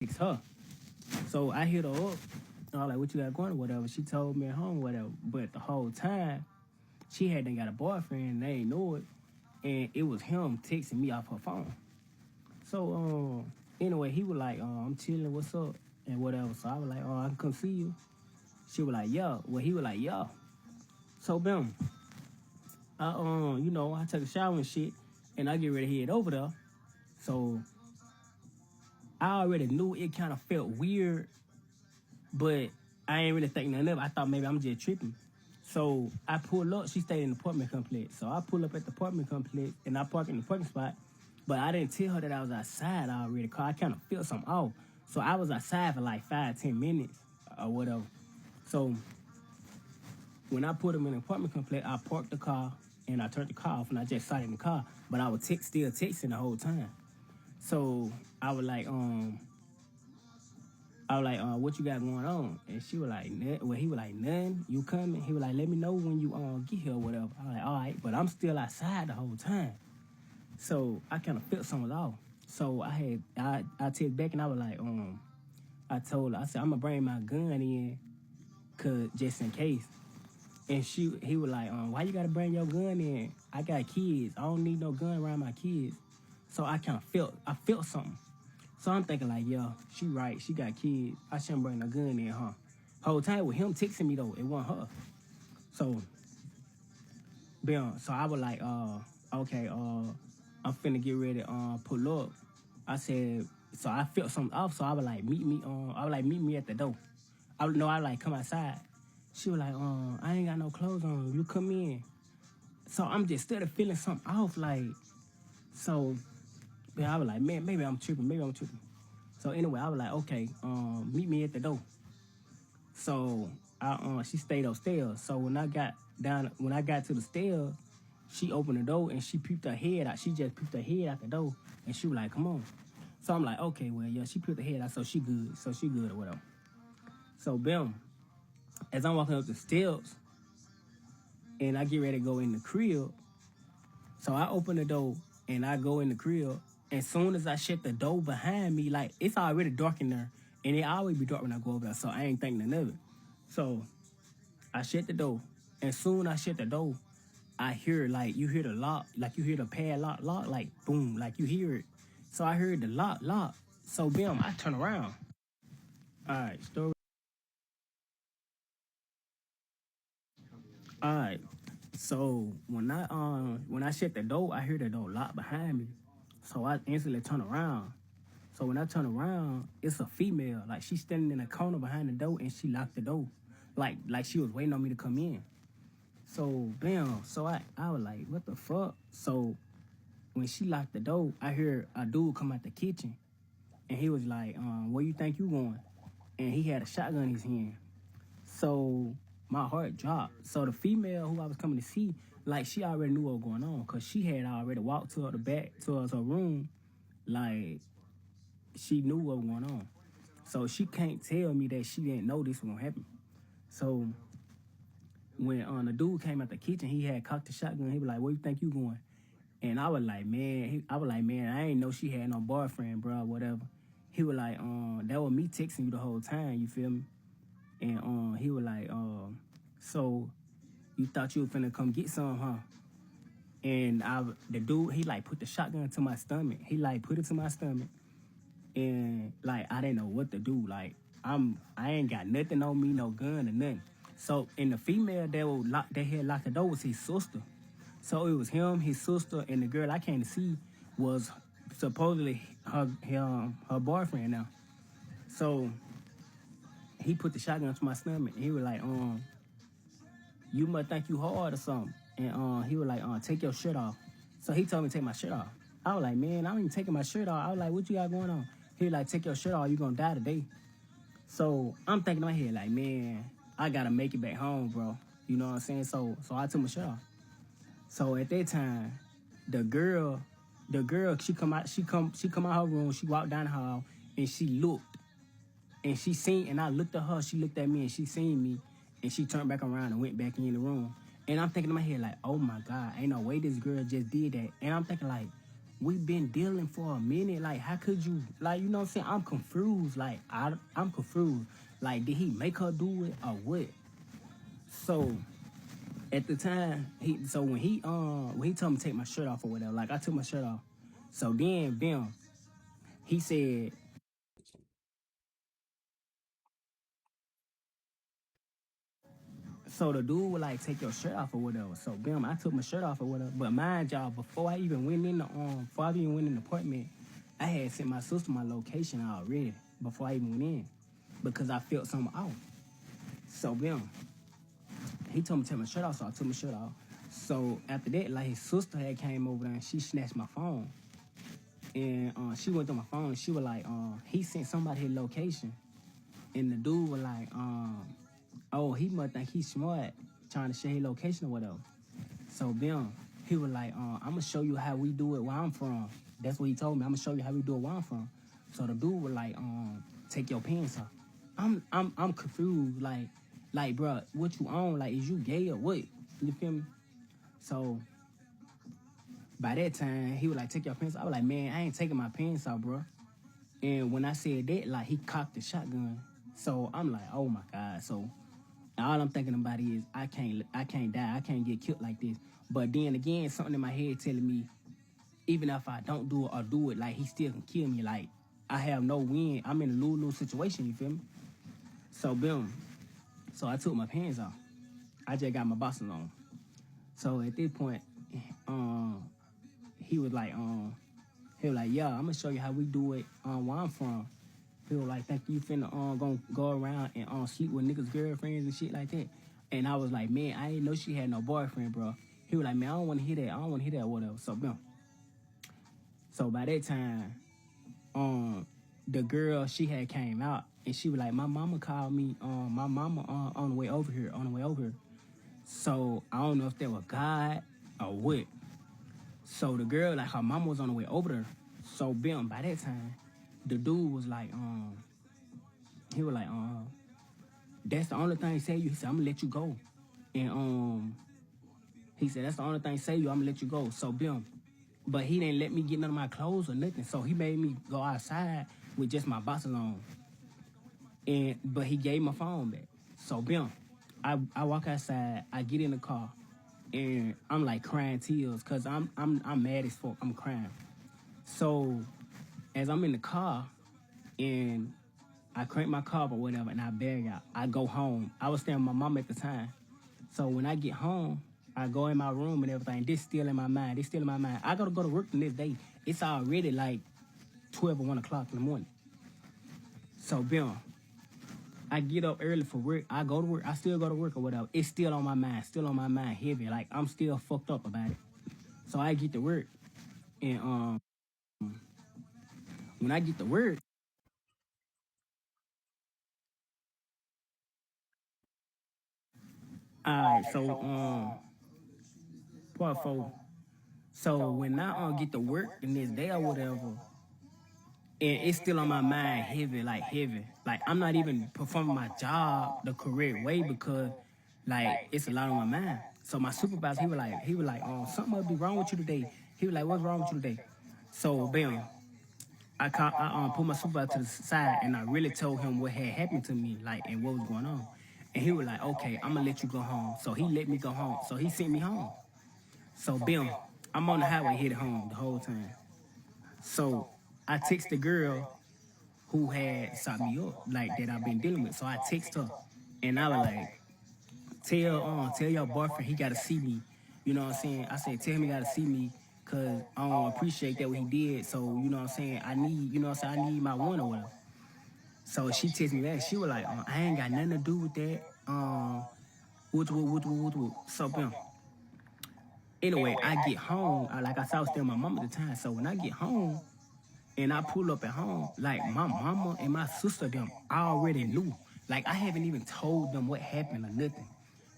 It's her. So I hit her up. I was like, what you got going or whatever. She told me at home, whatever. But the whole time, she had done got a boyfriend and they ain't know it. And it was him texting me off her phone. So anyway, he was like, I'm chilling, what's up? And whatever. So I was like, I can come see you. She was like, yeah. Well, he was like, yeah. So boom. I took a shower and shit, and I get ready to head over there. So I already knew it kind of felt weird, but I ain't really think nothing of it. I thought maybe I'm just tripping. So I pull up. She stayed in the apartment complex. So I pull up at the apartment complex, and I park in the parking spot. But I didn't tell her that I was outside already, cause I kind of felt something off. So I was outside for like 5-10 minutes or whatever. So when I put him in the apartment complex, I parked the car and I turned the car off and I just sat in the car. But I was still texting the whole time. So I was like, what you got going on? And she was like, he was like, none, you coming? He was like, let me know when you get here or whatever. I was like, all right, but I'm still outside the whole time. So I kind of felt something off. So I text back and I was like, I told her, I said, I'm gonna bring my gun in, cause just in case. And he was like, why you gotta bring your gun in? I got kids. I don't need no gun around my kids. So I felt something. So I'm thinking like, yeah, she right. She got kids. I shouldn't bring no gun in, huh? Whole time with him texting me though, it wasn't her. So, so I was like, okay, I'm finna get ready to pull up. I said, so I felt something off. So I was like, meet me at the door. I was like, come outside. She was like, I ain't got no clothes on. You come in. So I'm just still feeling something off, like, so I was like, man, maybe I'm tripping. So anyway, I was like, okay, meet me at the door. So she stayed upstairs. So when I got to the stairs, she opened the door and she peeped her head out. She just peeped her head out the door and she was like, come on. So I'm like, okay, well, yeah, she peeped her head out, so she good. So she good or whatever. So boom, as I'm walking up the steps and I get ready to go in the crib, so I open the door and I go in the crib. As soon as I shut the door behind me, like, it's already dark in there. And it always be dark when I go over there, so I ain't thinking nothing of it. So I shut the door. And soon I shut the door, I hear, like, you hear the lock, like you hear the padlock lock, like, boom, like you hear it. So I heard the lock. So boom, I turn around. All right, story. All right. So when I shut the door, I hear the door lock behind me. So I instantly turn around. So when I turn around, it's a female. Like, she's standing in a corner behind the door and she locked the door. Like she was waiting on me to come in. So bam. So I was like, what the fuck? So when she locked the door, I hear a dude come out the kitchen and he was like, where you think you going? And he had a shotgun in his hand. So my heart dropped. So the female who I was coming to see, like, she already knew what was going on, because she had already walked to the back towards her room. Like, she knew what was going on. So she can't tell me that she didn't know this was gonna happen. So when the dude came out the kitchen, he had cocked the shotgun. He was like, where you think you going? And I was like, man, I ain't know she had no boyfriend, bro, whatever. He was like, that was me texting you the whole time, you feel me? And he was like, so you thought you were finna come get some, huh? And the dude, he like put the shotgun to my stomach. He like put it to my stomach. And like, I didn't know what to do. Like, I ain't got nothing on me, no gun or nothing. So, and the female that had locked the door was his sister. So it was him, his sister, and the girl I came to see was supposedly her boyfriend now. So he put the shotgun to my stomach. And he was like, you must think you hard or something. And he was like, take your shirt off. So he told me to take my shirt off. I was like, man, I ain't even taking my shirt off. I was like, what you got going on? He was like, take your shirt off, you gonna die today. So I'm thinking in my head, like, man, I gotta make it back home, bro. You know what I'm saying? So I took my shirt off. So at that time, the girl, she come out her room, she walked down the hall, and she looked. And she seen, and I looked at her, she looked at me, and she seen me, and she turned back around and went back in the room. And I'm thinking in my head, like, oh my God, ain't no way this girl just did that. And I'm thinking, like, we been dealing for a minute. Like, how could you, like, you know what I'm saying? I'm confused. Like, I'm confused. Like, did he make her do it or what? So at the time, when he told me to take my shirt off or whatever, like I took my shirt off. So then, bam, he said, so the dude would like take your shirt off or whatever. So bam, I took my shirt off or whatever. But mind y'all, before I even went in the apartment, I had sent my sister my location already before I even went in because I felt something off. So bam, he told me to take my shirt off, so I took my shirt off. So after that, like his sister had came over there and she snatched my phone. And she went through my phone and she was like, he sent somebody his location. And the dude was like, oh, he must think he's smart, trying to share his location or whatever. So bam, he was like, I'm gonna show you how we do it where I'm from. That's what he told me. I'm gonna show you how we do it where I'm from. So the dude was like, take your pants off. I'm confused, like, bro, what you on? Like, is you gay or what? You feel me? So by that time, he was like, take your pants off. I was like, man, I ain't taking my pants off, bro. And when I said that, like, he cocked the shotgun. So I'm like, oh my God. So all I'm thinking about is I can't die. I can't get killed like this. But then again, something in my head telling me, even if I don't do it or do it, like, he still can kill me. Like, I have no win. I'm in a lose-lose situation, you feel me? So boom. So I took my pants off. I just got my boxers on. So at this point, he was like, yeah, I'm gonna show you how we do it where I'm from. He was like, think you finna gonna go around and sleep with niggas' girlfriends and shit like that. And I was like, man, I didn't know she had no boyfriend, bro. He was like, man, I don't wanna hear that. I don't wanna hear that, whatever. So boom. So by that time, the girl, she had came out and she was like, my mama called me, my mama on the way over here. So I don't know if that was God or what. So the girl, like, her mama was on the way over there. So bam, by that time, the dude was like, he was like, that's the only thing he said you. He said, I'm gonna let you go. And he said, that's the only thing he say you, I'm gonna let you go. So bam. But he didn't let me get none of my clothes or nothing. So he made me go outside with just my boxers on. But he gave my phone back. So bam. I walk outside, I get in the car, and I'm like crying tears because I'm mad as fuck. I'm crying. So as I'm in the car and I crank my car or whatever and I bag out, I go home. I was staying with my mom at the time. So when I get home, I go in my room and everything. This still in my mind. I gotta go to work the next day. It's already like 12 or 1 o'clock in the morning. So bam. I get up early for work. I go to work. I still go to work or whatever. It's still on my mind, heavy. Like, I'm still fucked up about it. So I get to work. And when I get to work, alright, so part four. So when I get to work the next day or whatever, and it's still on my mind heavy, like heavy. Like, I'm not even performing my job the correct way because, like, it's a lot on my mind. So my supervisor, he was like, something must be wrong with you today. He was like, what's wrong with you today? So bam, I put my supervisor to the side and I really told him what had happened to me, like, and what was going on. And he was like, okay, I'm gonna let you go home. So he let me go home. So he sent me home. So bam, I'm on the highway headed home the whole time. So I text the girl who had sought me up, like, that I've been dealing with. So I text her and I was like, tell your boyfriend he gotta see me. You know what I'm saying? I said, tell him he gotta see me because I don't appreciate that what he did. So, you know what I'm saying? I need, you know what I'm saying? I need my one or whatever. So she texted me back. She was like, I ain't got nothing to do with that. So, bam. Anyway, I get home. Like I said, I was staying with my mom at the time. So when I get home and I pull up at home, like, my mama and my sister, them, I already knew. Like, I haven't even told them what happened or nothing.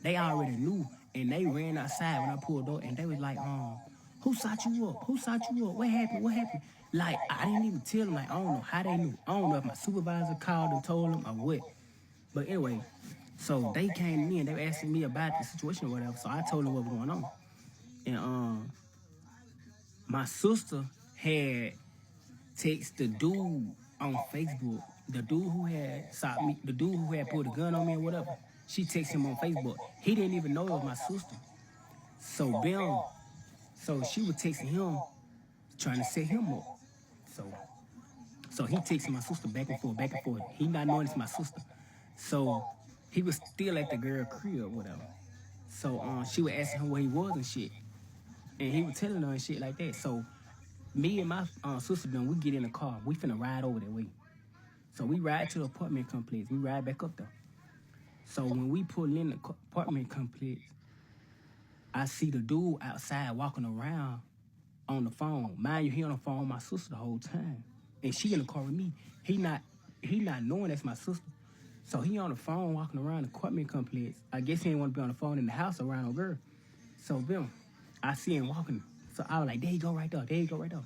They already knew. And they ran outside when I pulled up and they was like, who shot you up? Who shot you up? What happened? What happened? Like, I didn't even tell them. Like, I don't know how they knew. I don't know if my supervisor called and told them or what. But anyway, so they came to me and they were asking me about the situation or whatever. So I told them what was going on. And my sister had text the dude on Facebook. The dude who had shot me, the dude who had put a gun on me or whatever. She texted him on Facebook. He didn't even know it was my sister. So Bill, so she was texting him, trying to set him up. So so he texting my sister back and forth, back and forth. He not knowing it's my sister. So he was still at the girl crib or whatever. So she was asking him where he was and shit. And he was telling her and shit like that. So me and my sister we get in the car. We finna ride over that way. So we ride to the apartment complex. We ride back up there. So when we pull in the apartment complex, I see the dude outside walking around on the phone. Mind you, he on the phone with my sister the whole time. And she in the car with me. He not knowing that's my sister. So he on the phone walking around the apartment complex. I guess he didn't want to be on the phone in the house around no girl. So Bill, I see him walking. So I was like, there you go right there. There you go right there.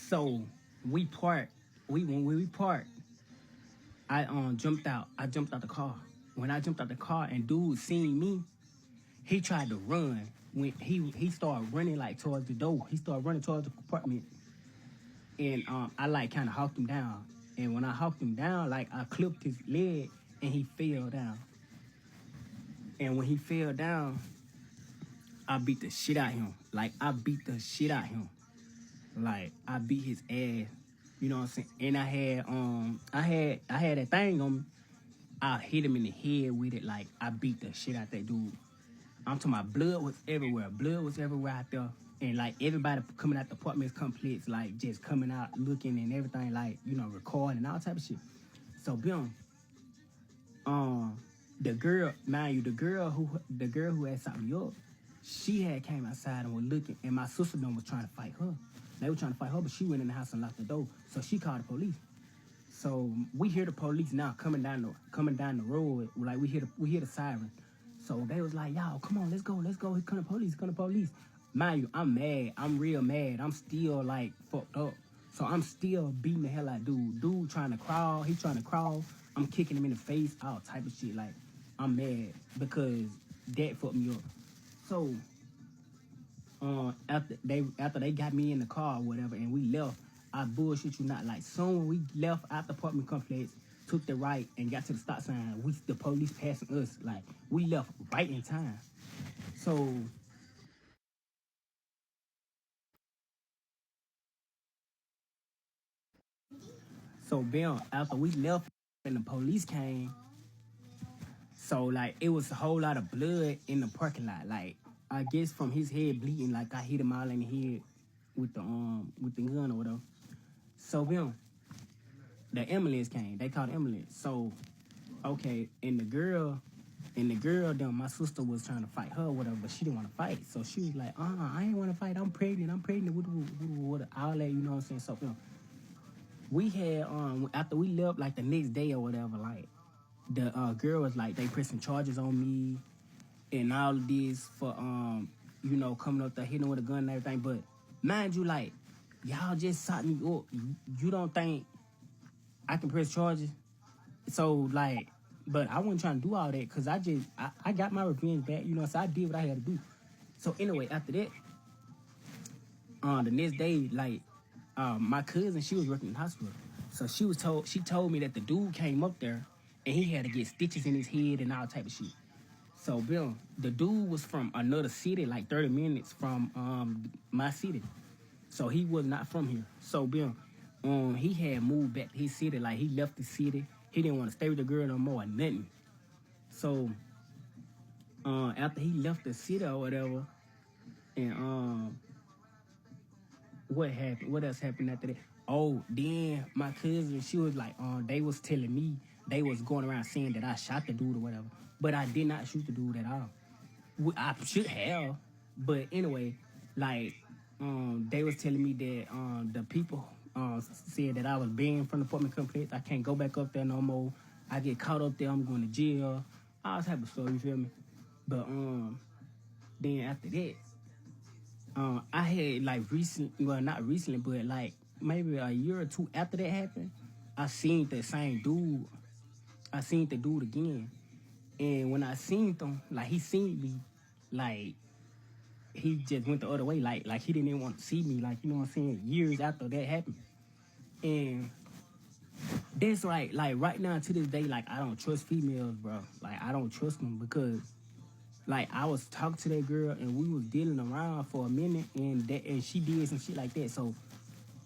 So we part. When we part, I jumped out. I jumped out the car. When I jumped out the car and dude seen me, he tried to run. When he started running like towards the door. He started running towards the apartment. And I like kind of hawked him down. And when I hawked him down, like I clipped his leg and he fell down. And when he fell down, I beat the shit out of him. Like I beat the shit out of him. Like I beat his ass. You know what I'm saying? And I had that thing on me. I hit him in the head with it. Like I beat the shit out that dude. I'm talking about blood was everywhere. Blood was everywhere out there. And like everybody coming out the apartments complex, like just coming out looking and everything, like, you know, recording and all type of shit. So boom. The girl, mind you, the girl who had shot me up, she had came outside and was looking, and my sister was trying to fight her. They were trying to fight her, but she went in the house and locked the door. So she called the police. So we hear the police now coming down the road. Like we hear the siren. So they was like, y'all, come on, let's go. Here come the police. Mind you, I'm mad. I'm real mad. I'm still like fucked up. So I'm still beating the hell out of dude. Dude trying to crawl. He trying to crawl. I'm kicking him in the face. All type of shit. Like I'm mad because that fucked me up. So after they got me in the car or whatever and we left, I bullshit you not, like soon when we left out the apartment complex, took the right and got to the stop sign, the police passing us, like we left right in time. So Bill, after we left and the police came, so like it was a whole lot of blood in the parking lot. Like I guess from his head bleeding, like I hit him all in the head with the gun or whatever. So Bill, the ambulance came. They called the ambulance. So okay, and the girl, then my sister was trying to fight her or whatever, but she didn't want to fight. So she was like, I ain't want to fight. I'm pregnant. With all that, you know what I'm saying? So we had after we left like the next day or whatever, like the girl was like they pressing charges on me and all of this for you know, coming up there hitting with a gun and everything. But mind you, like y'all just shot me up. You don't think I can press charges? So like, but I wasn't trying to do all that because I got my revenge back, you know. So I did what I had to do. So anyway, after that, the next day, like, my cousin, she was working in the hospital. So she told me that the dude came up there and he had to get stitches in his head and all type of shit. So Bill, the dude was from another city, like 30 minutes from my city. So he was not from here. So Bill, he had moved back to his city, like he left the city. He didn't want to stay with the girl no more or nothing. So after he left the city or whatever, and what happened? What else happened after that? Oh, then my cousin, she was like, they was telling me they was going around saying that I shot the dude or whatever, but I did not shoot the dude at all. I should have, but anyway, like, they was telling me that the people said that I was banned from the apartment complex. I can't go back up there no more. I get caught up there, I'm going to jail. All type of stuff, you feel me? But then after that, I had like not recently, but like maybe a year or two after that happened, I seen the same dude. I seen the dude again, and when I seen him, like he seen me, like he just went the other way. Like he didn't even want to see me. Like, you know what I'm saying? Years after that happened. And that's like right now to this day, like I don't trust females, bro. Like I don't trust them because like I was talking to that girl and we was dealing around for a minute and she did some shit like that. So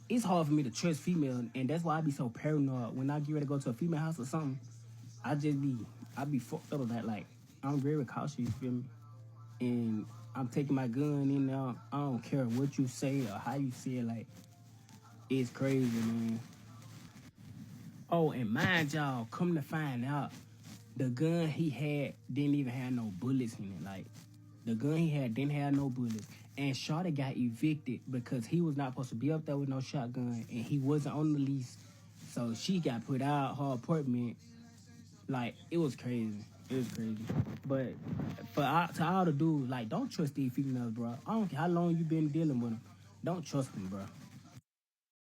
it's hard for me to trust females, and that's why I be so paranoid when I get ready to go to a female house or something. I be fucked up with that. Like I'm very cautious, you feel me? And I'm taking my gun in there. I don't care what you say or how you say it. Like it's crazy, man. Oh, and mind y'all, come to find out, the gun he had didn't even have no bullets in it. Like the gun he had didn't have no bullets. And Shawty got evicted because he was not supposed to be up there with no shotgun and he wasn't on the lease. So she got put out her apartment. Like it was crazy. It was crazy. But to all the dudes, like don't trust these females, bro. I don't care how long you been dealing with them. Don't trust them, bro.